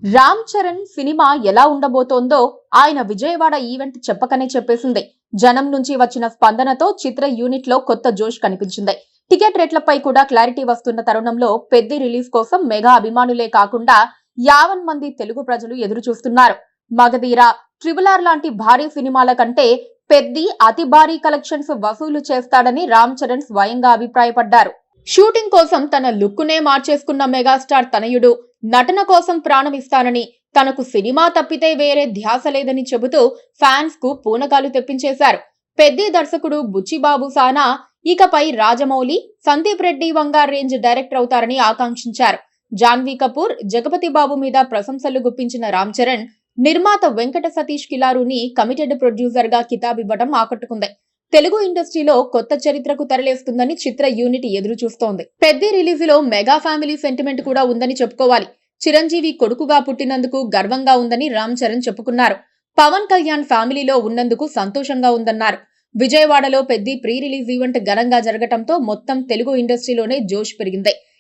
Ram Charan cinema ఎలా ఉండబోతోందో ఆయన Vijayawada event చెప్పకనే చెప్పేసింది. జనం నుంచి వచ్చిన స్పందనతో చిత్ర యూనిట్ లో కొత్త జోష్ కనిపించింది. టికెట్ రేట్లపై కూడా క్లారిటీ వస్తున్న తరుణంలో పెద్ది రిలీజ్ కోసం మెగా అభిమానులే కాకుండా 50 మంది తెలుగు ప్రజలు ఎదురు చూస్తున్నారు. మగధీర, ట్రిబుల్ ఆర్ లాంటి భారీ సినిమాల కంటే పెద్ది అతి భారీ కలెక్షన్స్ వసూలు చేస్తాడని రామ్ చరణ్ స్వయంగా అభిప్రాయపడ్డారు. షూటింగ్ కోసం తన లుక్కునే మార్చేసుకున్న మెగాస్టార్ తనయుడు నటన కోసం ప్రాణం ఇస్తానని, తనకు సినిమా తప్పితే వేరే ధ్యాస లేదని చెబుతూ ఫ్యాన్స్ కు పూనకాలు తెప్పించేశారు. పెద్ది దర్శకుడు బుచ్చిబాబు సానా ఇకపై రాజమౌళి, సందీప్ రెడ్డి వంగా రేంజ్ డైరెక్టర్ అవుతారని ఆకాంక్షించారు. జాన్వీ కపూర్, జగపతి బాబు మీద ప్రశంసలు గుప్పించిన రామ్ చరణ్ నిర్మాత వెంకట సతీష్ కిలారుని కమిటెడ్ ప్రొడ్యూసర్ గా కితాబివ్వడం ఆకట్టుకుంది. తెలుగు ఇండస్ట్రీలో కొత్త చరిత్రకు తెరలేస్తుందని చిత్ర యూనిట్ ఎదురు చూస్తోంది. పెద్ది రిలీజ్ లో మెగా ఫ్యామిలీ సెంటిమెంట్ కూడా ఉందని చెప్పుకోవాలి. చిరంజీవి కొడుకుగా పుట్టినందుకు గర్వంగా ఉందని రామ్ చరణ్ చెప్పుకున్నారు. పవన్ కళ్యాణ్ ఫ్యామిలీలో ఉన్నందుకు సంతోషంగా ఉందన్నారు. విజయవాడలో పెద్ది ప్రీ రిలీజ్ ఈవెంట్ ఘనంగా జరగటంతో మొత్తం తెలుగు ఇండస్ట్రీలోనే జోష్ పెరిగింది.